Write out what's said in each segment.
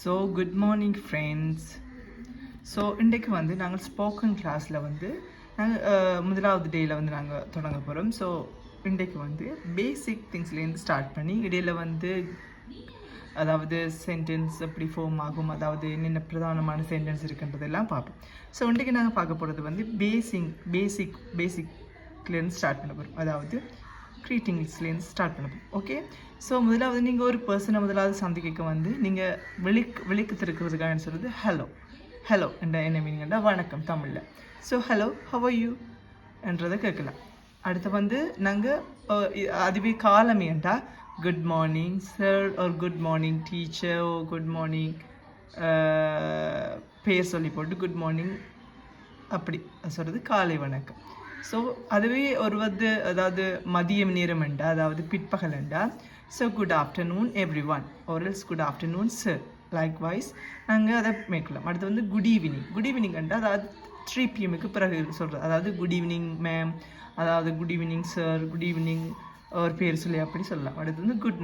So good morning friends. So இன்றைக்கு வந்து நாங்கள் ஸ்போக்கன் கிளாஸில் வந்து நாங்கள் முதலாவது டேயில் வந்து நாங்கள் தொடங்க போகிறோம். ஸோ இன்றைக்கு வந்து பேசிக் திங்ஸ்லேருந்து ஸ்டார்ட் பண்ணி இடையில் வந்து அதாவது சென்டென்ஸ் எப்படி ஃபார்ம் ஆகும், அதாவது என்னென்ன பிரதானமான சென்டென்ஸ் இருக்குன்றதெல்லாம் பார்ப்போம். ஸோ இன்றைக்கு நாங்கள் பார்க்க போகிறது வந்து பேசிக்லேருந்து ஸ்டார்ட் பண்ண போகிறோம், அதாவது க்ரீட்டிங்ஸ்லேருந்து ஸ்டார்ட் பண்ண போகிறோம். ஓகே, ஸோ முதலாவது நீங்கள் ஒரு பர்சனை முதலாவது சந்திக்க வந்து நீங்கள் விழிக்கு திருக்கிறதுக்காக சொல்கிறது ஹலோ என்ன மீனிங்கண்டா வணக்கம் தமிழில். So hello, how are you என்றதை கேட்கலாம். அடுத்து வந்து நாங்கள் அதுவே காலமேண்டா குட் மார்னிங் சார், ஒரு குட் மார்னிங் டீச்சர், ஓ குட் மார்னிங் பேர் சொல்லி போட்டு குட் மார்னிங் அப்படி சொல்கிறது காலை வணக்கம். ஸோ அதுவே ஒரு வந்து அதாவது மதியம் நேரம்ண்டா, அதாவது பிற்பகலண்டா so good afternoon everyone, ஒரு else good afternoon sir. Likewise நாங்கள் அதை மேற்கொள்ளலாம். அடுத்து வந்து குட் ஈவினிங்ண்டா அதாவது 3 PM பிறகு சொல்கிறது, அதாவது குட் ஈவினிங் மேம், அதாவது good evening sir, good evening ஒரு பேர் சொல்லி அப்படி சொல்லலாம். அடுத்து வந்து குட்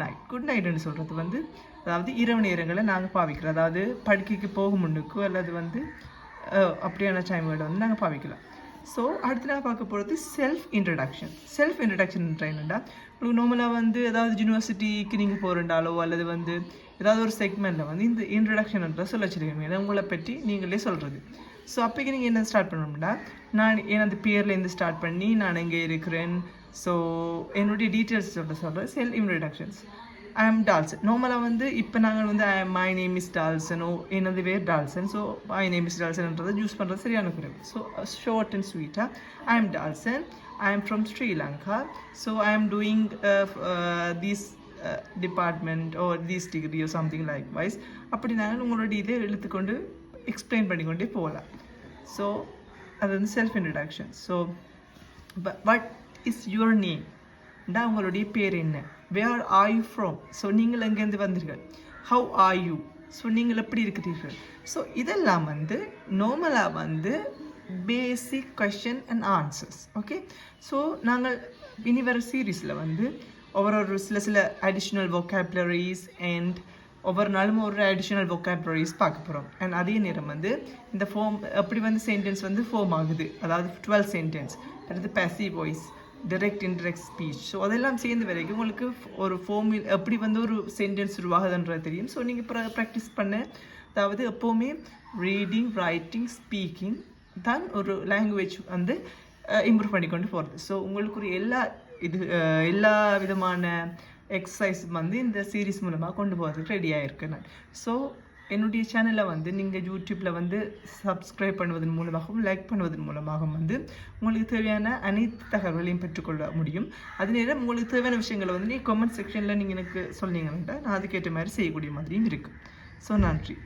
நைட்னு சொல்கிறது வந்து அதாவது இரவு நேரங்களை நாங்கள் பாவிக்கிறோம், அதாவது படுக்கைக்கு போகும் முன்னுக்கு அல்லது வந்து அப்படியான டைம்களை வந்து நாங்கள் பாவிக்கலாம். ஸோ அடுத்து நான் பார்க்க போகிறது செல்ஃப் இன்ட்ரடக்ஷன் என்னென்னா உங்களுக்கு நார்மலாக வந்து ஏதாவது யூனிவர்சிட்டிக்கு நீங்கள் போகிறண்டாலோ அல்லது வந்து ஏதாவது ஒரு செக்மெண்ட்டில் வந்து இந்த இன்ட்ரடக்ஷன்ன்ற சொல்ல வச்சுருக்கீங்க, ஏன்னா உங்களை பற்றி நீங்களே சொல்கிறது. ஸோ அப்போக்கு நீங்கள் என்ன ஸ்டார்ட் பண்ணணும்னா, நான் எனது பேர்லேருந்து ஸ்டார்ட் பண்ணி நான் எங்கே இருக்கிறேன், ஸோ என்னுடைய டீட்டெயில்ஸ் சொல்கிறேன். Self introductions. ஐ ஆம் டால்சன். நார்மலாக வந்து இப்போ நாங்கள் வந்து மை நேம் இஸ் டால்சனோ என்னது வேர் Dalson, so my name is டால்சன்ன்றதை யூஸ் பண்ணுறது சரியான குறைவு. ஸோ ஷார்ட் அண்ட் ஸ்வீட்டாக ஐ ஆம் Tolson, I am from Sri Lanka, so I am doing this department or this degree or something like wise அப்படி நாங்கள் உங்களுடைய இதை எழுத்துக்கொண்டு எக்ஸ்பிளைன் பண்ணிக்கொண்டே போகலாம். ஸோ அது வந்து self introduction. So what is your name, உங்களுடைய பேர் என்ன, where are you from, so நீங்கள் எங்கேருந்து வந்தீர்கள், ஹவ் ஆர் யூ, ஸோ நீங்கள் எப்படி இருக்கிறீர்கள். ஸோ இதெல்லாம் வந்து நார்மலாக வந்து பேசிக் question and answers. Okay, so நாங்கள் இனி வர சீரீஸில் வந்து ஒவ்வொரு சில அடிஷ்னல் vocabularies அண்ட் ஒவ்வொரு நாளும் ஒரு அடிஷ்னல் vocabularies பார்க்க போகிறோம். அண்ட் அதே நேரம் வந்து இந்த ஃபார்ம் எப்படி வந்து சென்டென்ஸ் வந்து ஃபார்ம் ஆகுது, அதாவது 12 சென்டென்ஸ், அடுத்து passive voice, direct indirect speech, so அதெல்லாம் சேர்ந்து வரைக்கும் உங்களுக்கு ஒரு ஃபார்மில் எப்படி வந்து ஒரு சென்டென்ஸ் உருவாகுதுன்றது தெரியும். ஸோ நீங்கள் ப்ராக்டிஸ் பண்ண, அதாவது எப்போவுமே ரீடிங், ரைட்டிங், ஸ்பீக்கிங் தான் ஒரு லாங்குவேஜ் வந்து இம்ப்ரூவ் பண்ணிக்கொண்டு போகிறது. ஸோ உங்களுக்கு ஒரு எல்லா விதமான எக்ஸசைஸ் வந்து இந்த சீரீஸ் மூலமாக கொண்டு போகிறதுக்கு ரெடியாக இருக்கேன் நான். ஸோ என்னுடைய சேனலை வந்து நீங்கள் யூடியூப்பில் வந்து சப்ஸ்கிரைப் பண்ணுவதன் மூலமாகவும் லைக் பண்ணுவதன் மூலமாகவும் வந்து உங்களுக்கு தேவையான அனைத்து தகவல்களையும் பெற்றுக்கொள்ள முடியும். அதே நேரம் உங்களுக்கு தேவையான விஷயங்களை வந்து நீங்கள் கமெண்ட் செக்ஷனில் நீங்கள் எனக்கு சொன்னீங்கன்னா நான் அதுக்கேற்ற மாதிரி செய்யக்கூடிய மாதிரியும் இருக்குது. ஸோ நன்றி.